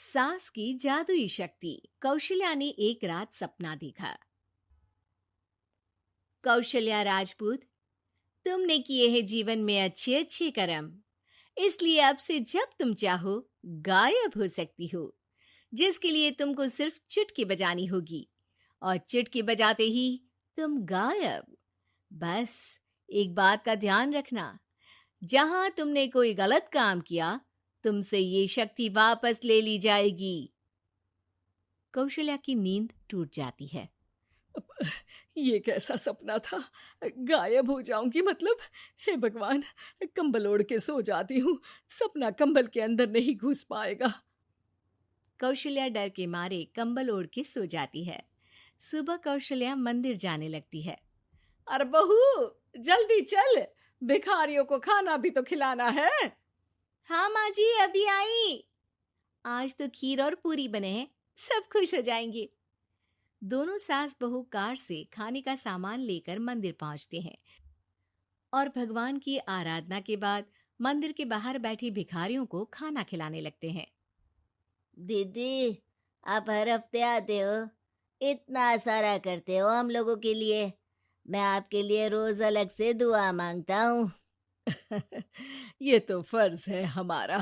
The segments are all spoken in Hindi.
सास की जादुई शक्ति। कौशल्या ने एक रात सपना देखा। कौशल्या राजपूत, तुमने किए हैं जीवन में अच्छे अच्छे कर्म, इसलिए अब से जब तुम चाहो गायब हो सकती हो, जिसके लिए तुमको सिर्फ चुटकी बजानी होगी और चुटकी बजाते ही तुम गायब। बस एक बात का ध्यान रखना, जहां तुमने कोई गलत काम किया तुमसे ये शक्ति वापस ले ली जाएगी। कौशल्या की नींद टूट जाती है। ये कैसा सपना था? गायब हो जाऊंगी मतलब? हे भगवान, कंबल ओढ़ के सो जाती हूँ, सपना कंबल के अंदर नहीं घुस पाएगा। कौशल्या डर के मारे कंबल ओढ़ के सो जाती है। सुबह कौशल्या मंदिर जाने लगती है। अरे बहू, जल्दी चल, भिखारियों को खाना भी तो खिलाना है। हाँ माँ जी, अभी आई। आज तो खीर और पूरी बने हैं, सब खुश हो जाएंगे। दोनों सास बहू कार से खाने का सामान लेकर मंदिर पहुंचते हैं और भगवान की आराधना के बाद मंदिर के बाहर बैठी भिखारियों को खाना खिलाने लगते हैं। दीदी, आप हर हफ्ते आते हो, इतना सारा करते हो हम लोगों के लिए। मैं आपके लिए रोज अलग से दुआ मांगता हूँ। ये तो फर्ज है हमारा।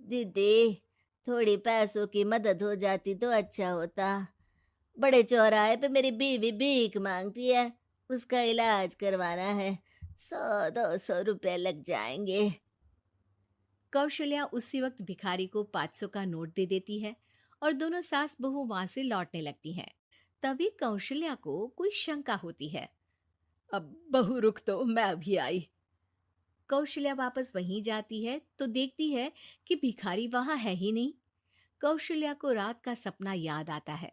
दीदी, थोड़ी पैसों की मदद हो जाती तो अच्छा होता। बड़े चौराहे पे मेरी बीवी भीख मांगती है, उसका इलाज करवाना है, 100-200 रुपए लग जाएंगे। कौशल्या उसी वक्त भिखारी को 500 का नोट दे देती है और दोनों सास बहू वहां से लौटने लगती हैं। तभी कौशल्या को कोई शंका होती है। अब बहू रुक, तो मैं अभी आई। कौशल्या वापस वहीं जाती है तो देखती है कि भिखारी वहां है ही नहीं। कौशल्या को रात का सपना याद आता है।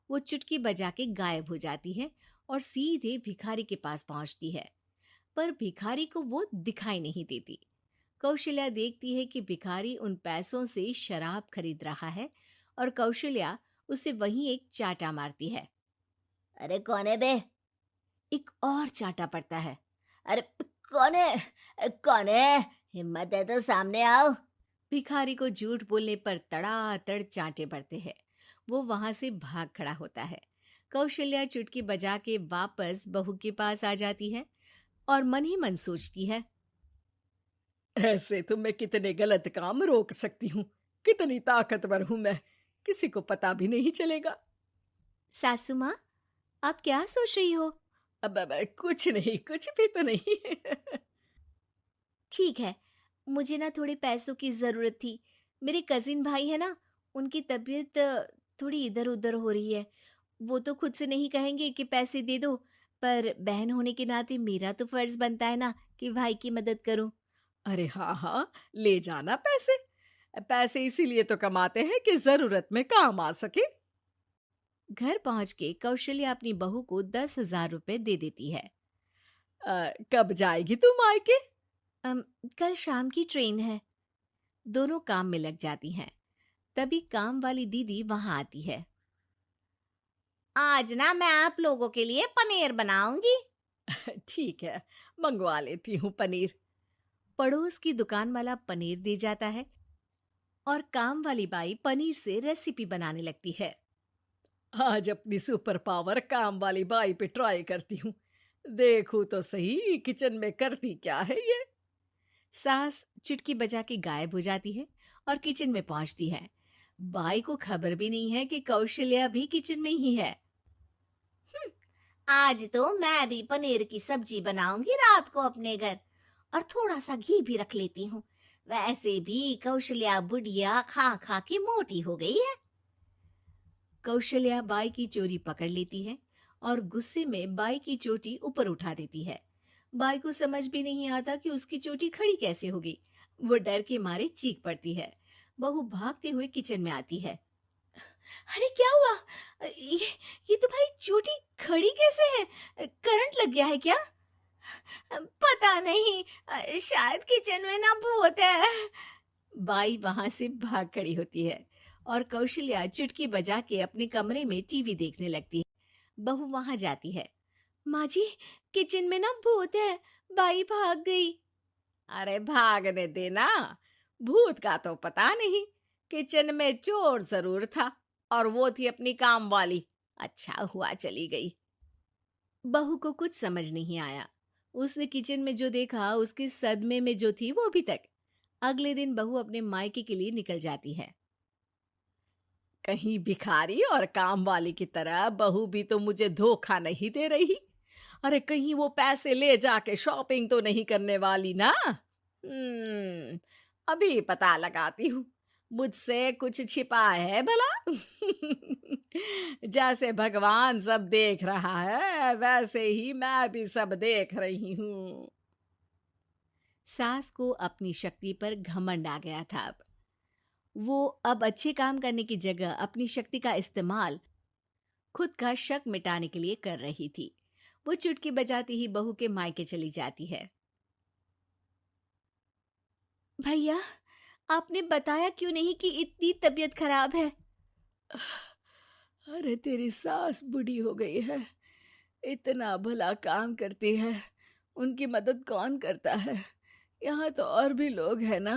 वो चुटकी बजा के गायब हो जाती है और सीधे भिखारी के पास पहुंचती है, पर भिखारी को वो दिखाई नहीं देती। कौशल्या देखती है कि भिखारी उन पैसों से शराब खरीद रहा है और कौशल्या उसे वहीं एक चाटा मारती है। अरे कौन है बे? एक और चाटा पड़ता है। अरे कौन है? कौन है? हिम्मत है तो सामने आओ। भिखारी को झूठ बोलने पर तड़ातड़ चांटे पड़ते हैं। वो वहां से भाग खड़ा होता है। कौशल्या चुटकी बजा के वापस बहू के पास आ जाती है और मन ही मन सोचती है, ऐसे तो मैं कितने गलत काम रोक सकती हूँ, कितनी ताकतवर हूँ मैं, किसी को पता भी नहीं चलेगा। सासू माँ, आप क्या सोच रही हो? अब कुछ नहीं, कुछ भी तो नहीं। ठीक है, मुझे ना थोड़े पैसों की जरूरत थी। मेरे कजिन भाई है ना, उनकी तबीयत थोड़ी इधर उधर हो रही है। वो तो खुद से नहीं कहेंगे कि पैसे दे दो, पर बहन होने के नाते मेरा तो फर्ज बनता है ना कि भाई की मदद करूं। अरे हाँ हाँ, ले जाना पैसे। पैसे इसीलिए तो कमाते हैं कि जरूरत में काम आ सके। घर पहुंच के कौशल्या अपनी बहू को 10,000 रुपए दे देती है। कब जाएगी तू मायके? अम, कल शाम की ट्रेन है। दोनों काम में लग जाती हैं। तभी काम वाली दीदी वहां आती है। आज ना मैं आप लोगों के लिए पनीर बनाऊंगी। ठीक है, मंगवा लेती हूँ पनीर। पड़ोस की दुकान वाला पनीर दे जाता है और काम वाली बाई पनीर से रेसिपी बनाने लगती है। आज अपनी सुपर पावर काम वाली बाई पे ट्राई करती हूँ, देखूं तो सही किचन में करती क्या है ये। सास चुटकी बजा के गायब हो जाती है और किचन में पहुंचती है। बाई को खबर भी नहीं है कि कौशल्या भी किचन में ही है। आज तो मैं भी पनीर की सब्जी बनाऊंगी रात को अपने घर, और थोड़ा सा घी भी रख लेती हूँ। वैसे भी कौशल्या बुढ़िया खा खा के मोटी हो गई है। कौशल्या बाई की चोरी पकड़ लेती है और गुस्से में बाई की चोटी ऊपर उठा देती है। बाई को समझ भी नहीं आता कि उसकी चोटी खड़ी कैसे हो गई। वो डर के मारे चीख पड़ती है। बहू भागते हुए किचन में आती है। अरे क्या हुआ? ये तुम्हारी चोटी खड़ी कैसे है? करंट लग गया है क्या? पता नहीं, शायद किचन में ना भूत है। बाई वहां से भाग खड़ी होती है और कौशल्या चुटकी बजा के अपने कमरे में टीवी देखने लगती है। बहू वहां जाती है। माँ जी, किचन में ना भूत है, बाई भाग गई। अरे भागने देना, भूत का तो पता नहीं, किचन में चोर जरूर था और वो थी अपनी काम वाली। अच्छा हुआ चली गई। बहू को कुछ समझ नहीं आया। उसने किचन में जो देखा उसके सदमे में जो थी वो अभी तक। अगले दिन बहू अपने मायके के लिए निकल जाती है। कहीं भिखारी और काम वाली की तरह बहू भी तो मुझे धोखा नहीं दे रही। अरे कहीं वो पैसे ले जाके शॉपिंग तो नहीं करने वाली ना। अभी पता लगाती हूँ। मुझसे कुछ छिपा है भला। जैसे भगवान सब देख रहा है वैसे ही मैं भी सब देख रही हूँ। सास को अपनी शक्ति पर घमंड आ गया था। वो अब अच्छे काम करने की जगह अपनी शक्ति का इस्तेमाल खुद का शक मिटाने के लिए कर रही थी। वो चुटकी बजाती ही बहू के मायके चली जाती है। भैया, आपने बताया क्यों नहीं कि इतनी तबीयत खराब है? अरे तेरी सास बूढ़ी हो गई है, इतना भला काम करती है, उनकी मदद कौन करता है? यहाँ तो और भी लोग हैं ना।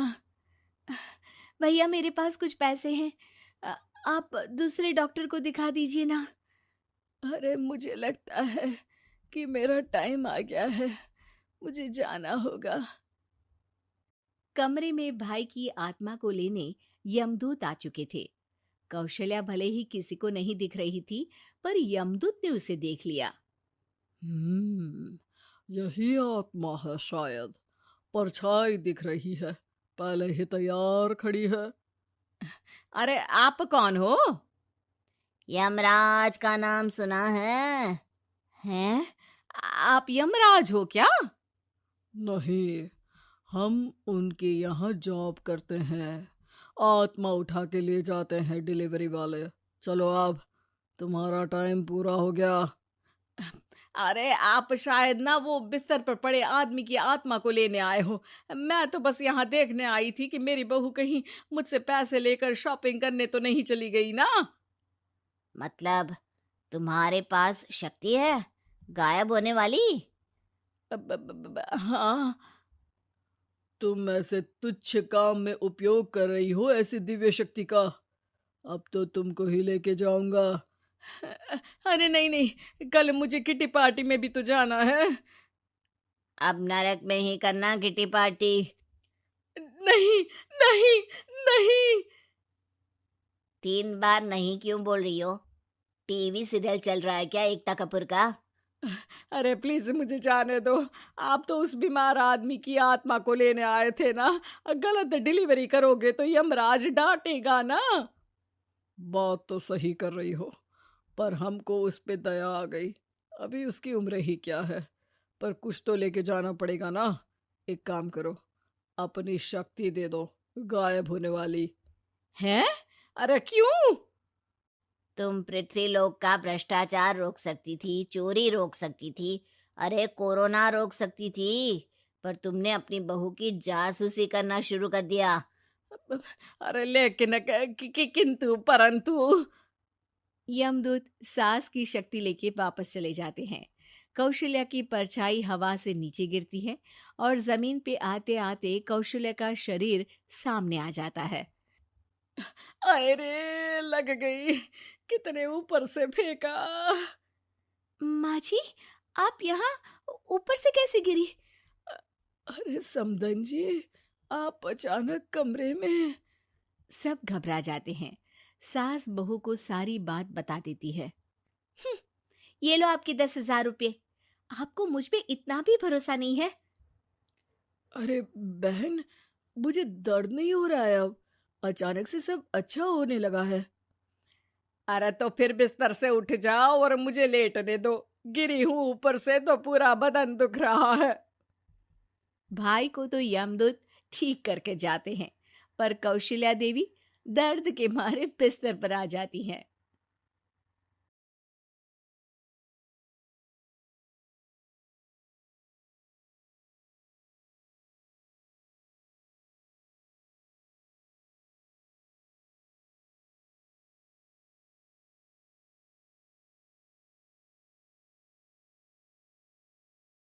भैया, मेरे पास कुछ पैसे हैं। आप दूसरे डॉक्टर को दिखा दीजिए ना। अरे मुझे लगता है कि मेरा टाइम आ गया है, मुझे जाना होगा। कमरे में भाई की आत्मा को लेने यमदूत आ चुके थे। कौशल्या भले ही किसी को नहीं दिख रही थी, पर यमदूत ने उसे देख लिया। यही आत्मा है शायद, परछाई दिख रही है, पहले ही तैयार खड़ी है। अरे आप कौन हो? यमराज का नाम सुना है? हैं? आप यमराज हो क्या? नहीं, हम उनके यहाँ जॉब करते हैं, आत्मा उठा के ले जाते हैं डिलीवरी वाले। चलो अब तुम्हारा टाइम पूरा हो गया। अरे आप शायद ना वो बिस्तर पर पड़े आदमी की आत्मा को लेने आए हो। मैं तो बस यहाँ देखने आई थी कि मेरी बहू कहीं मुझसे पैसे लेकर शॉपिंग करने तो नहीं चली गई ना। मतलब तुम्हारे पास शक्ति है गायब होने वाली? हाँ। तुम ऐसे तुच्छ काम में उपयोग कर रही हो ऐसी दिव्य शक्ति का। अब तो तुमको ही लेके जाऊंगा। अरे नहीं नहीं, कल मुझे किटी पार्टी में भी तो जाना है। अब नरक में ही करना किटी पार्टी। नहीं नहीं नहीं। 3 बार नहीं क्यों बोल रही हो? टीवी सीरियल चल रहा है क्या एकता कपूर का? अरे प्लीज मुझे जाने दो। आप तो उस बीमार आदमी की आत्मा को लेने आए थे ना। गलत डिलीवरी करोगे तो यमराज डांटेगा ना। बात तो सही कर रही हो, पर हमको उस पे दया आ गई। अभी उसकी उम्र ही क्या है, पर कुछ तो लेके जाना पड़ेगा ना। एक काम करो, अपनी शक्ति दे दो, गायब होने वाली। हैं? अरे क्यों? तुम पृथ्वीलोक का भ्रष्टाचार रोक सकती थी, चोरी रोक सकती थी, अरे कोरोना रोक सकती थी, पर तुमने अपनी बहू की जासूसी करना शुरू कर दिया। अरे लेकिन किंतु परंतु। यमदूत सास की शक्ति लेके वापस चले जाते हैं। कौशल्या की परछाई हवा से नीचे गिरती है और जमीन पे आते आते कौशल्या का शरीर सामने आ जाता है। अरे लग गई, कितने ऊपर से फेंका। माँ जी, आप यहाँ ऊपर से कैसे गिरी? अरे समधन जी, आप अचानक कमरे में। सब घबरा जाते हैं। सास बहू को सारी बात बता देती है। ये लो आपके 10,000 रुपये। आपको मुझ पे इतना भी भरोसा नहीं है? अरे बहन, मुझे दर्द नहीं हो रहा है, अब अचानक से सब अच्छा होने लगा है। अरे तो फिर बिस्तर से उठ जाओ और मुझे लेटने दो। गिरी हूं ऊपर से तो पूरा बदन दुख रहा है। भाई को तो यमदूत ठीक करके जाते हैं, पर कौशल्या देवी दर्द के मारे बिस्तर पर आ जाती हैं।